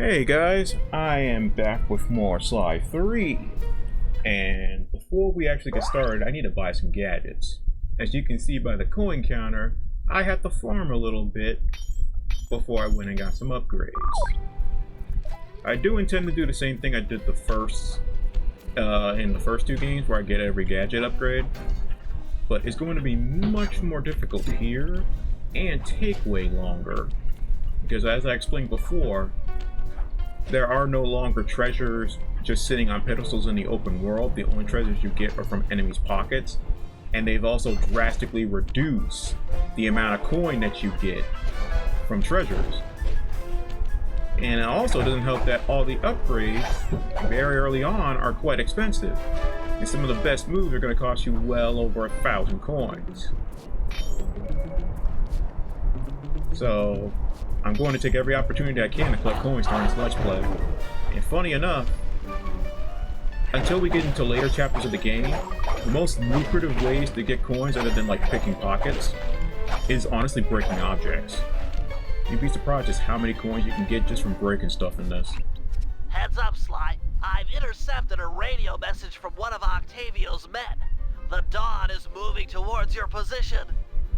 Hey guys, I am back with more Sly 3, and before we actually get started, I need to buy some gadgets. As you can see by the coin counter, I had to farm a little bit before I went and got some upgrades. I do intend to do the same thing I did in the first two games, where I get every gadget upgrade, but it's going to be much more difficult here and take way longer, because as I explained before, there are no longer treasures just sitting on pedestals in the open world. The only treasures you get are from enemies' pockets, and they've also drastically reduced the amount of coin that you get from treasures. And it also doesn't help that all the upgrades very early on are quite expensive, and some of the best moves are going to cost you well over 1,000 coins. So I'm going to take every opportunity I can to collect coins during this Let's Play. And funny enough, until we get into later chapters of the game, the most lucrative ways to get coins, other than like picking pockets, is honestly breaking objects. You'd be surprised just how many coins you can get just from breaking stuff in this. Heads up, Sly. I've intercepted a radio message from one of Octavio's men. The Dawn is moving towards your position.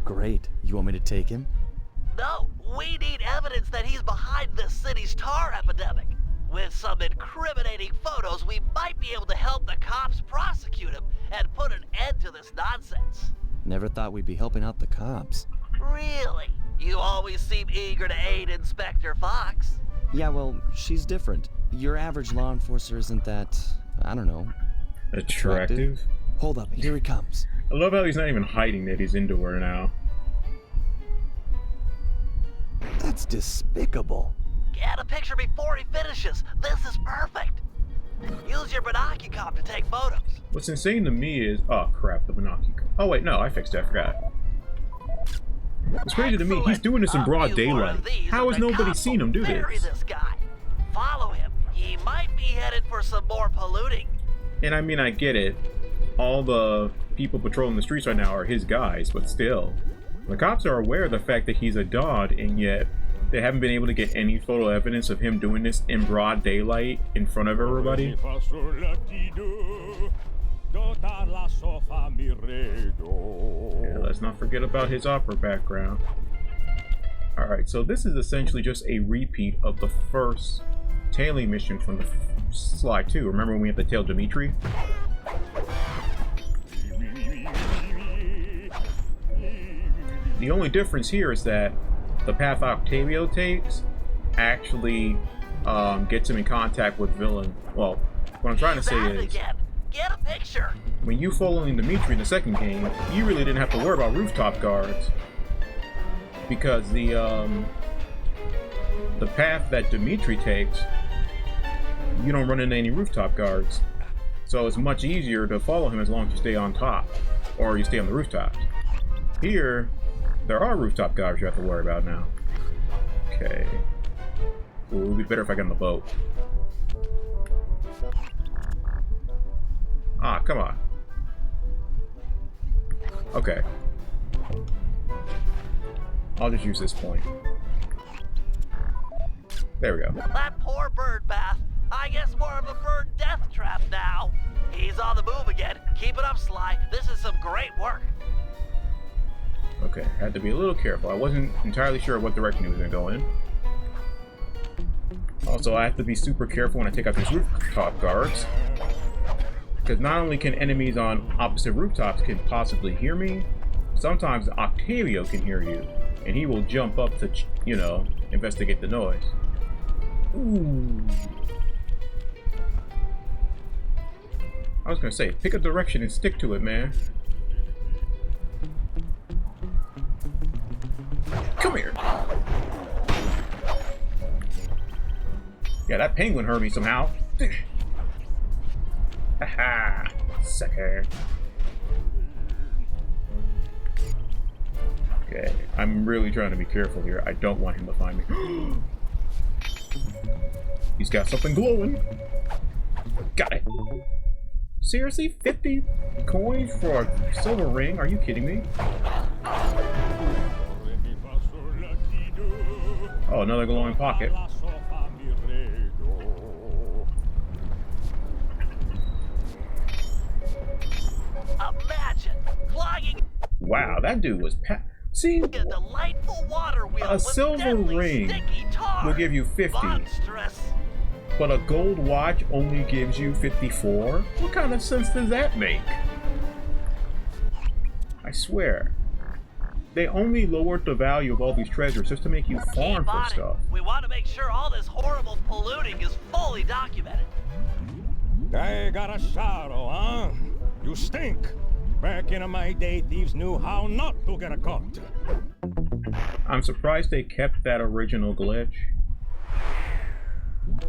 Great. You want me to take him? No, we need evidence that he's behind this city's tar epidemic. With some incriminating photos, we might be able to help the cops prosecute him and put an end to this nonsense. Never thought we'd be helping out the cops. Really? You always seem eager to aid Inspector Fox. Yeah, well, she's different. Your average law enforcer isn't that, I don't know, Attractive? Hold up, here he comes. I love how he's not even hiding that he's into her now. That's despicable. Get a picture before he finishes. This is perfect. Use your binocular to take photos. What's insane to me is... oh crap, the binocular. Oh wait, no, I fixed it, I forgot. It's crazy to me, he's doing this in broad daylight. How has nobody seen him do this guy. Follow him. He might be headed for some more polluting. And I mean, I get it. All the people patrolling the streets right now are his guys, but still. The cops are aware of the fact that he's a dod, and yet they haven't been able to get any photo evidence of him doing this in broad daylight in front of everybody. Yeah, let's not forget about his opera background. Alright, so this is essentially just a repeat of the first tailing mission from the Sly 2. Remember when we had to tail Dimitri? The only difference here is that the path Octavio takes actually gets him in contact with villain. Well, what I'm trying to say is, get a picture. When you following Dimitri in the second game, you really didn't have to worry about rooftop guards, because the path that Dimitri takes, you don't run into any rooftop guards, so it's much easier to follow him as long as you stay on top or you stay on the rooftops. Here, there are rooftop guards you have to worry about now. Okay. Ooh, it would be better if I got on the boat. Ah, come on. Okay. I'll just use this point. There we go. That poor bird bath. I guess more of a bird death trap now. He's on the move again. Keep it up, Sly. This is some great work. Okay, had to be a little careful. I wasn't entirely sure what direction he was going to go in. Also, I have to be super careful when I take out these rooftop guards, because not only can enemies on opposite rooftops can possibly hear me, sometimes Octavio can hear you, and he will jump up to, you know, investigate the noise. Ooh. I was going to say, pick a direction and stick to it, man. Come here! Yeah, that penguin heard me somehow. Haha, sucker. Okay, I'm really trying to be careful here. I don't want him to find me. He's got something glowing. Got it. Seriously? 50 coins for a silver ring? Are you kidding me? Oh, another glowing pocket. Imagine clogging Wow, that dude was See, a delightful water wheel a with silver deadly ring sticky tar. will give you 50, Monstrous. but a gold watch only gives you 54? What kind of sense does that make? I swear. They only lowered the value of all these treasures just to make you farm Keep for on it. stuff. We want to make sure all this horrible polluting is fully documented. I got a shadow, huh? You stink. Back in my day, thieves knew how not to get caught. I'm surprised they kept that original glitch.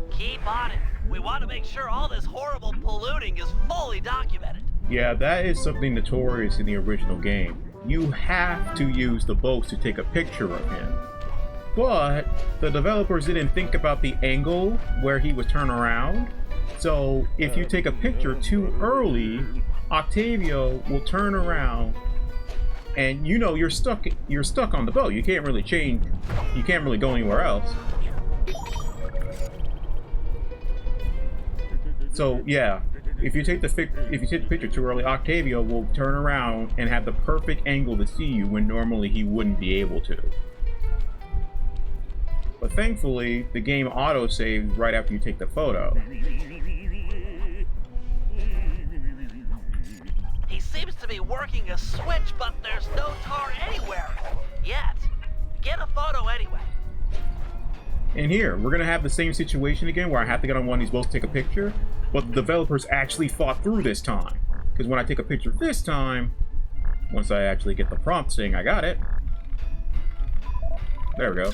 Keep on it. We want to make sure all this horrible polluting is fully documented. Yeah, that is something notorious in the original game. You have to use the boats to take a picture of him. But the developers didn't think about the angle where he was turned around. So if you take a picture too early, Octavio will turn around and you know you're stuck on the boat. You can't really change, you can't really go anywhere else. So yeah, if you take the picture too early, Octavio will turn around and have the perfect angle to see you when normally he wouldn't be able to. But thankfully, the game auto-saves right after you take the photo. He seems to be working a switch, but there's no tar anywhere yet. Get a photo anyway. And here, we're gonna have the same situation again where I have to get on one of these boats to take a picture, but the developers actually thought through this time. Because when I take a picture this time, once I actually get the prompt saying I got it, there we go.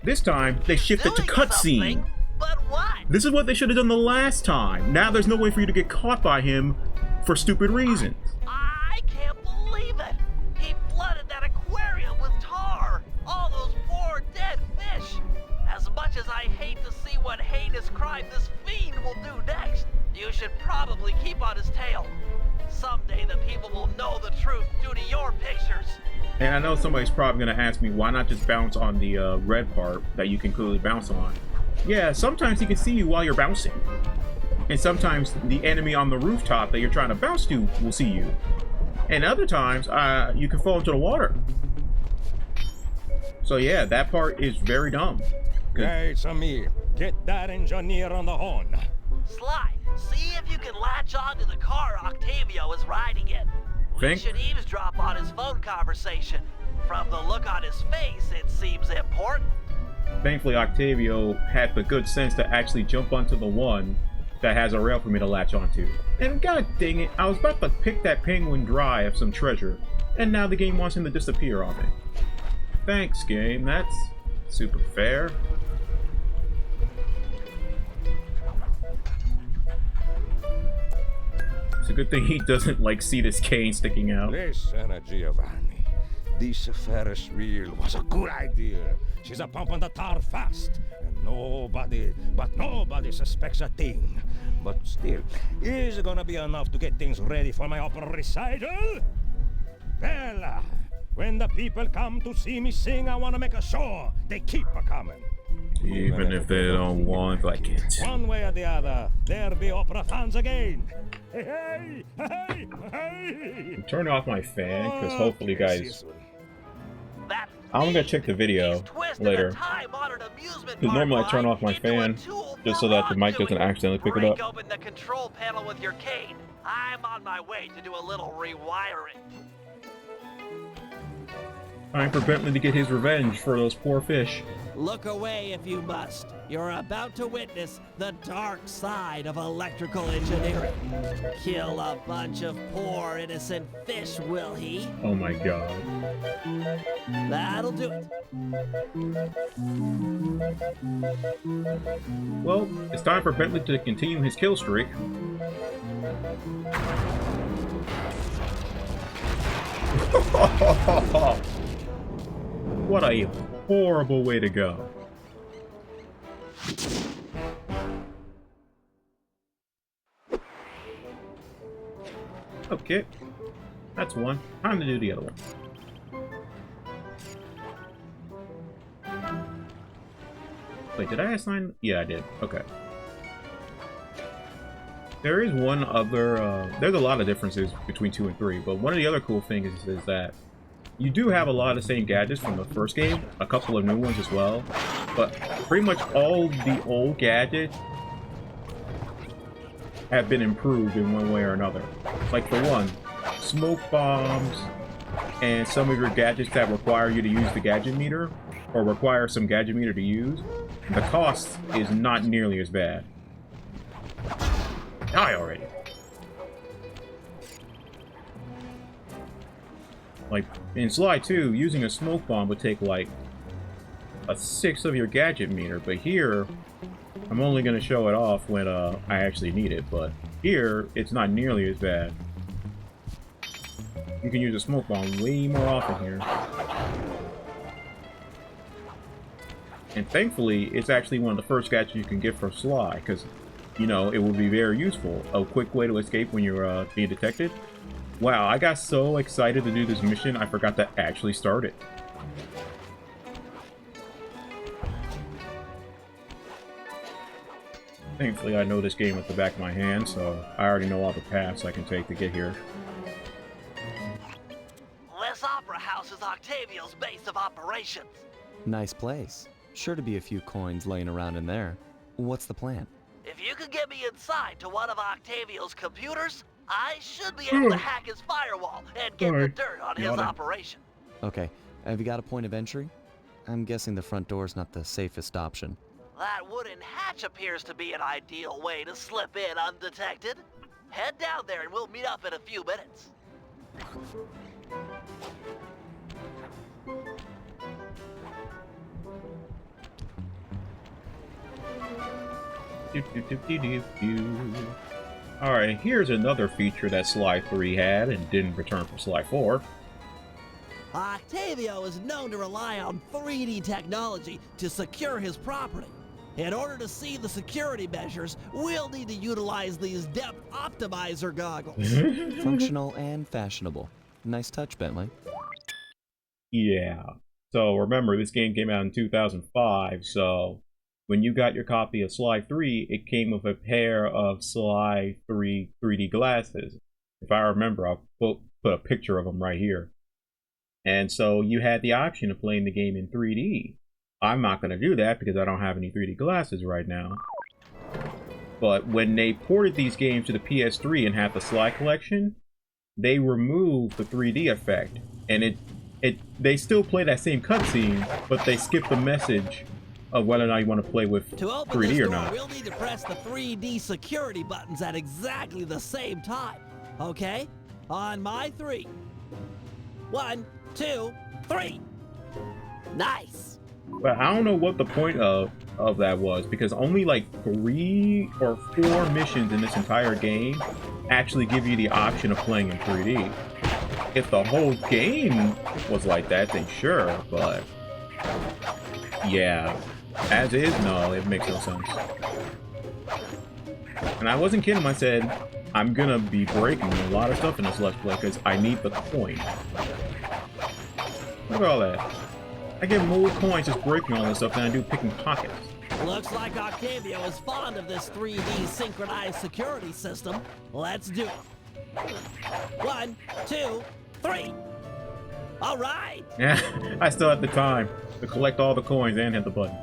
This time, they shifted to cutscene. But what? This is what they should have done the last time. Now there's no way for you to get caught by him for stupid reasons. I can't believe it. He flooded that aquarium with tar. All those poor dead fish. As much as I hate to see what heinous crime this fiend will do next, you should probably keep on his tail. Someday the people will know the truth due to your pictures. And I know somebody's probably going to ask me, why not just bounce on the red part that you can clearly bounce on? Yeah, sometimes he can see you while you're bouncing. And sometimes the enemy on the rooftop that you're trying to bounce to will see you. And other times, you can fall into the water. So yeah, that part is very dumb. Hey, Samir, get that engineer on the horn. Sly, see if you can latch onto the car Octavio is riding in. We should eavesdrop on his phone conversation. From the look on his face, it seems important. Thankfully, Octavio had the good sense to actually jump onto the one that has a rail for me to latch onto. And god dang it, I was about to pick that penguin dry of some treasure, and now the game wants him to disappear on me. Thanks, game. That's super fair. It's a good thing he doesn't, like, see this cane sticking out. Listen, Giovanni. This Ferris wheel was a good idea. She's a pumping the tar fast. And nobody suspects a thing. But still, is it gonna be enough to get things ready for my opera recital? Bella, when the people come to see me sing, I want to make sure they keep a-coming. Even if they don't want like it. One way or the other, there'll be opera fans again. Hey, hey, hey! I'm turning off my fan, because hopefully you guys... That I'm gonna check the video later. Because normally I turn off my fan, just so that the mic doesn't accidentally pick it up. Break open the control panel with your cane. I'm on my way to do a little rewiring. Time for Bentley to get his revenge for those poor fish. Look away if you must. You're about to witness the dark side of electrical engineering. Kill a bunch of poor innocent fish, will he? Oh my god. That'll do it. Well, it's time for Bentley to continue his kill streak. What a horrible way to go. Okay, that's one. Time to do the other one. Wait, did I assign? Yeah, I did. Okay. There is one other, there's a lot of differences between 2 and 3, but one of the other cool things is that you do have a lot of the same gadgets from the first game, a couple of new ones as well, but pretty much all the old gadgets have been improved in one way or another. Like for one, smoke bombs and some of your gadgets that require you to use the gadget meter, or require some gadget meter to use, the cost is not nearly as bad. Die already. Like, in Sly 2, using a smoke bomb would take like a sixth of your gadget meter, but here, I'm only going to show it off when I actually need it, but here, it's not nearly as bad. You can use a smoke bomb way more often here. And thankfully, it's actually one of the first gadgets you can get from Sly, because, you know, it will be very useful. A quick way to escape when you're being detected. Wow, I got so excited to do this mission, I forgot to actually start it. Thankfully, I know this game at the back of my hand, so I already know all the paths I can take to get here. This opera house is Octavio's base of operations. Nice place. Sure to be a few coins laying around in there. What's the plan? If you could get me inside to one of Octavio's computers, I should be able to hack his firewall and get the dirt on his operation. Okay, have you got a point of entry? I'm guessing the front door's not the safest option. That wooden hatch appears to be an ideal way to slip in undetected. Head down there and we'll meet up in a few minutes. Alright, here's another feature that Sly 3 had and didn't return for Sly 4. Octavio is known to rely on 3D technology to secure his property. In order to see the security measures, we'll need to utilize these depth optimizer goggles. Functional and fashionable. Nice touch, Bentley. Yeah. So remember, this game came out in 2005, so when you got your copy of Sly 3, it came with a pair of Sly 3 3D glasses. If I remember, I'll put a picture of them right here. And so you had the option of playing the game in 3D. I'm not going to do that because I don't have any 3D glasses right now. But when they ported these games to the PS3 and had the Sly collection, they removed the 3D effect. And they still play that same cutscene, but they skip the message of whether or not you want to play with 3D or not. We'll need to press the 3D security buttons at exactly the same time. Okay? On my 3. 1, 2, 3. Nice. But I don't know what the point of that was, because only like 3 or 4 missions in this entire game actually give you the option of playing in 3D. If the whole game was like that, then sure, but yeah, as is, no, it makes no sense. And I wasn't kidding when I said I'm gonna be breaking a lot of stuff in this Let's Play because I need the coin. Look at all that. I get more coins just breaking all this stuff than I do picking pockets. Looks like Octavio is fond of this 3D synchronized security system. Let's do it. 1, 2, 3. All right. Yeah, I still have the time to collect all the coins and hit the button.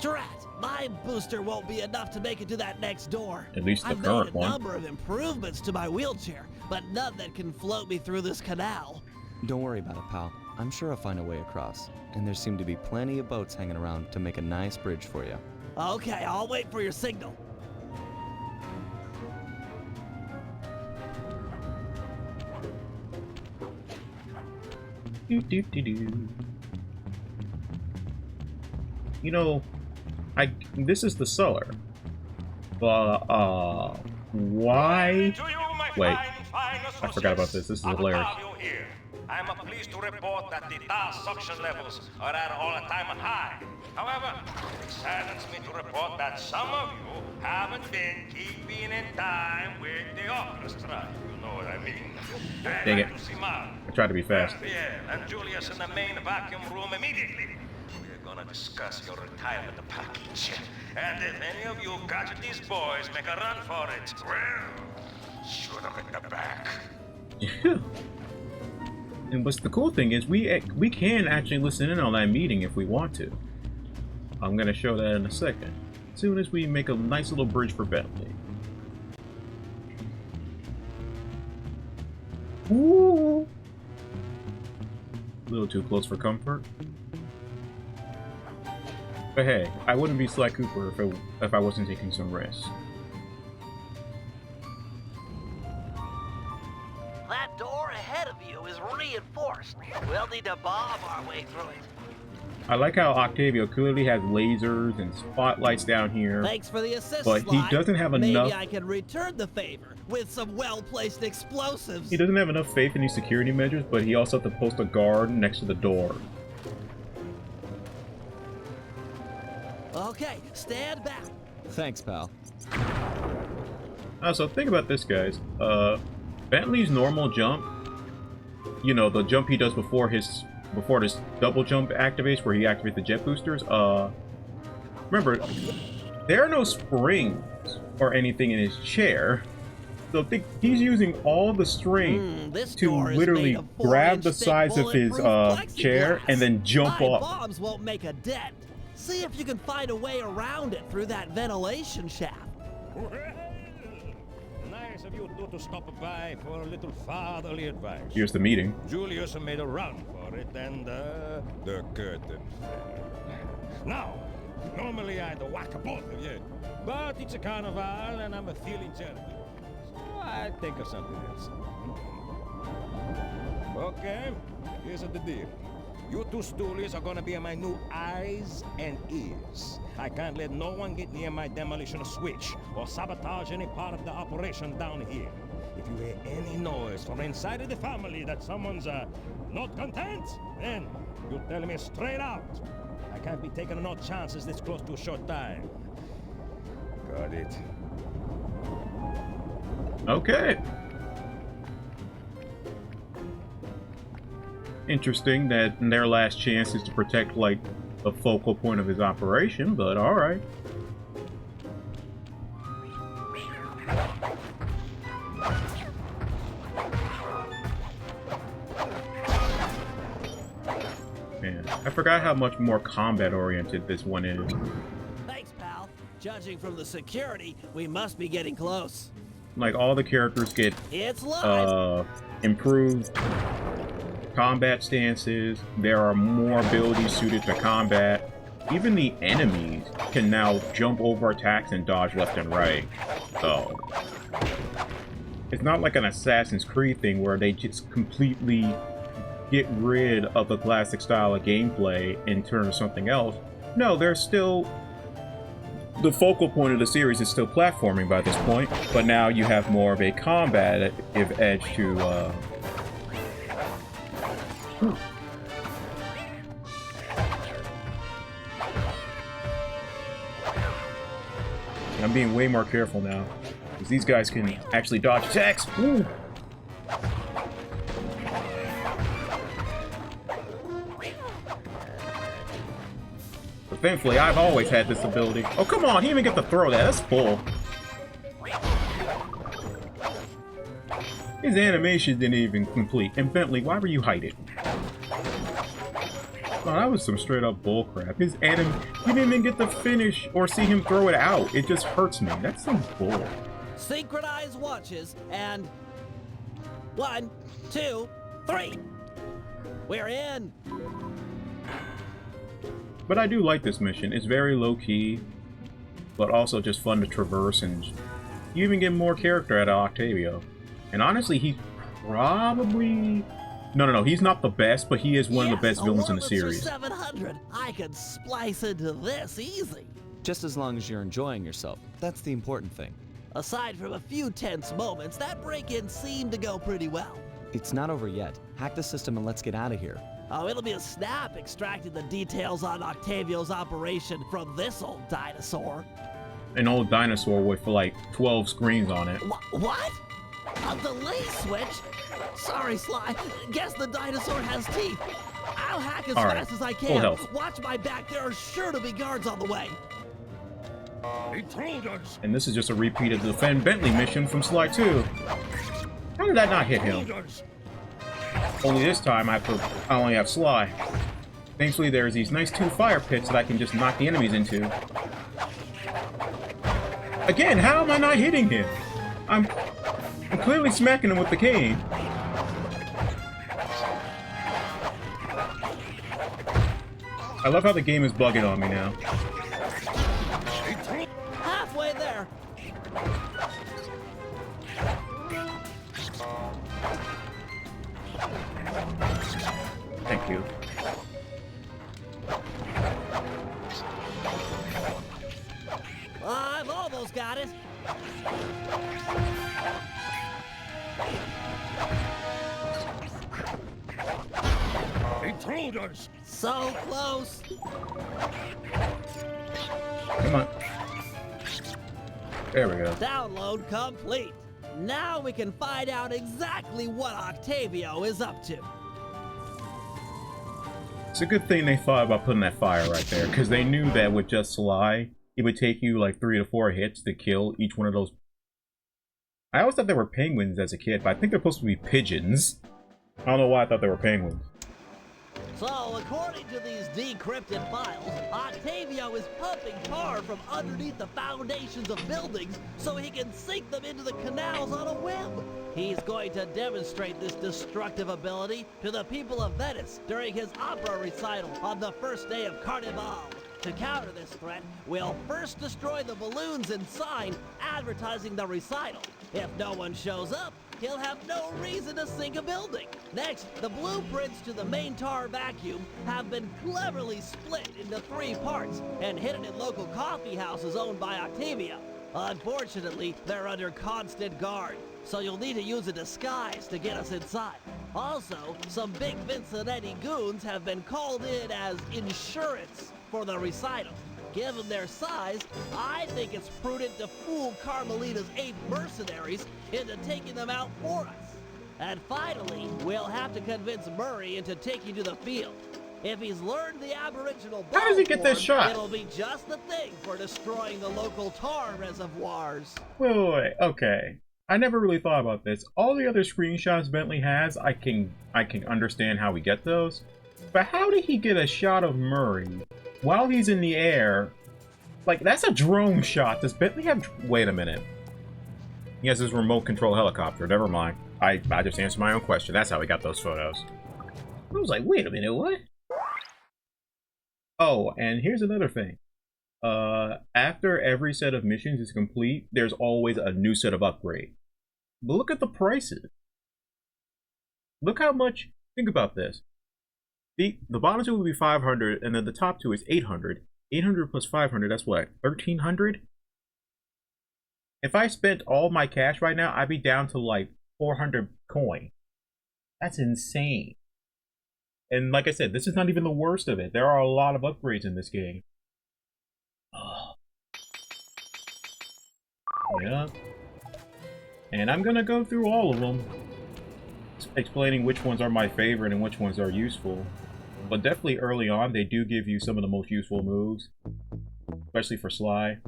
Drat, my booster won't be enough to make it to that next door. At least the I've current made a one. number of improvements to my wheelchair, but none that can float me through this canal. Don't worry about it, pal. I'm sure I'll find a way across. And there seem to be plenty of boats hanging around to make a nice bridge for you. Okay, I'll wait for your signal. Do. You know, this is the cellar. Why? Wait, I forgot about this. This is hilarious. I'm pleased to report that the tar suction levels are at an all-time high. However, it saddens me to report that some of you haven't been keeping in time with the orchestra, you know. what I mean. Dang it. To see Mar, I tried to be fast. Pierre, and Julius in the main vacuum room immediately. We're gonna discuss your retirement package. And if any of you gadget these boys make a run for it, well, shoot them in the back. And what's the cool thing is we can actually listen in on that meeting if we want to. I'm gonna show that in a second. As soon as we make a nice little bridge for Bentley. Ooh. A little too close for comfort. But hey, I wouldn't be Sly Cooper if I wasn't taking some risks. That door ahead of you is reinforced. We'll need to bomb our way through it. I like how Octavio clearly has lasers and spotlights down here. Thanks for the assist, But he Sly. doesn't have enough. Maybe I can return the favor with some well-placed explosives. He doesn't have enough faith in these security measures, but he also has to post a guard next to the door. Okay, stand back. Thanks, pal. So think about this, guys. Bentley's normal jump, you know, the jump he does before this double jump activates, where he activates the jet boosters. Remember, there are no springs or anything in his chair, so he's using all the strength This to door is literally made of grab the 4-inch thick sides of his bulletproof chair plexiglass. and then jump My up. bombs won't make a dent. See if you can find a way around it through that ventilation shaft. Well, nice of you two to stop by for a little fatherly advice. Here's the meeting. Julius made a run for it, and the curtain fell. Now, normally I'd whack both of you, but it's a carnival and I'm feeling charitable, so I think of something else. Okay, here's the deal. You two stoolies are gonna be my new eyes and ears. I can't let no one get near my demolition switch or sabotage any part of the operation down here. If you hear any noise from inside of the family that someone's not content, then you tell me straight out. I can't be taking no chances this close to a short time. Got it. Okay. Interesting that their last chance is to protect, like, the focal point of his operation, but alright. Man, I forgot how much more combat-oriented this one is. Thanks, pal. Judging from the security, we must be getting close. Like, all the characters get It's live. improved combat stances. There are more abilities suited to combat. Even the enemies can now jump over attacks and dodge left and right. So it's not like an Assassin's Creed thing where they just completely get rid of the classic style of gameplay and turn to something else. No, there's still... The focal point of the series is still platforming by this point, but now you have more of a combat edge to I'm being way more careful now, because these guys can actually dodge attacks. Ooh. But thankfully, I've always had this ability. Oh, come on, he didn't even get to throw that. That's bull. His animation didn't even complete. And Bentley, why were you hiding? Oh, that was some straight up bullcrap. His you didn't even get to finish or see him throw it out. It just hurts me. That's some bull. Synchronized watches and 1, 2, 3. We're in. But I do like this mission. It's very low key, but also just fun to traverse, and you even get more character out of Octavio. And honestly, he's probably... No, he's not the best, but he is one of the best villains in the series. 700. I could splice into this easy. Just as long as you're enjoying yourself. That's the important thing. Aside from a few tense moments, that break-in seemed to go pretty well. It's not over yet. Hack the system and let's get out of here. Oh, it'll be a snap extracting the details on Octavio's operation from this old dinosaur. An old dinosaur with like 12 screens on it. What? A delay switch? Sorry, Sly. Guess the dinosaur has teeth. I'll hack as All right. fast as I Full can. health. Watch my back. There are sure to be guards on the way. Intruders! And this is just a repeat of the defend Bentley mission from Sly 2. How did that not hit him? Intruders! Only this time I only have Sly. Thankfully there's these nice 2 fire pits that I can just knock the enemies into. Again, how am I not hitting him? I'm clearly smacking him with the cane. I love how the game is bugging on me now. Halfway there. Thank you. I've almost got it. Intruders! So close. Come on. There we go. Download complete. Now we can find out exactly what Octavio is up to. It's a good thing they thought about putting that fire right there, because they knew that with just Sly, it would take you like 3 to 4 hits to kill each one of those. I always thought they were penguins as a kid, but I think they're supposed to be pigeons. I don't know why I thought they were penguins. So, according to these decrypted files, Octavio is pumping tar from underneath the foundations of buildings so he can sink them into the canals on a whim. He's going to demonstrate this destructive ability to the people of Venice during his opera recital on the first day of Carnival. To counter this threat, we'll first destroy the balloons and sign advertising the recital. If no one shows up, he'll have no reason to sink a building. Next, the blueprints to the main tar vacuum have been cleverly split into 3 parts and hidden in local coffee houses owned by Octavio. Unfortunately, they're under constant guard, so you'll need to use a disguise to get us inside. Also, some big Vincennetti goons have been called in as insurance for the recital. Given their size, I think it's prudent to fool Carmelita's 8 mercenaries into taking them out for us. And finally, we'll have to convince Murray into taking to the field. If he's learned the Aboriginal ball How does he get this form, shot? it'll be just the thing for destroying the local tar reservoirs. Wait, okay. I never really thought about this. All the other screenshots Bentley has, I can understand how we get those. But how did he get a shot of Murray while he's in the air? Like, that's a drone shot. Does Bentley have... Wait a minute. He has his remote control helicopter. Never mind. I just answered my own question. That's how we got those photos. I was like, wait a minute, what? Oh, and here's another thing. After every set of missions is complete, there's always a new set of upgrades. But look at the prices. Look how much... Think about this. The bottom 2 will be 500, and then the top 2 is 800. 800 plus 500, that's what, 1,300? If I spent all my cash right now, I'd be down to like 400 coin. That's insane. And like I said, this is not even the worst of it. There are a lot of upgrades in this game. Yeah. And I'm gonna go through all of them, explaining which ones are my favorite and which ones are useful. But definitely early on, they do give you some of the most useful moves, especially for Sly.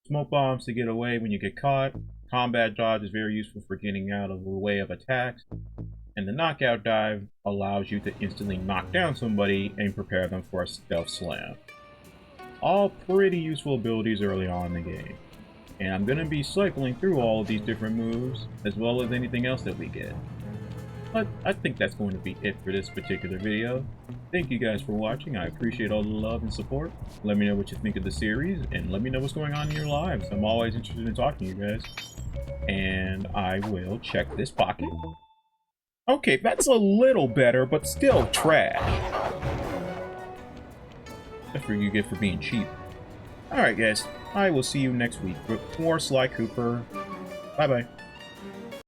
Smoke bombs to get away when you get caught. Combat dodge is very useful for getting out of the way of attacks. And the knockout dive allows you to instantly knock down somebody and prepare them for a stealth slam. All pretty useful abilities early on in the game. And I'm going to be cycling through all of these different moves, as well as anything else that we get. But I think that's going to be it for this particular video. Thank you guys for watching. I appreciate all the love and support. Let me know what you think of the series, and let me know what's going on in your lives. I'm always interested in talking to you guys. And I will check this pocket. Okay, that's a little better, but still trash. That's what you get for being cheap. Alright guys, I will see you next week with more Sly Cooper. Bye bye.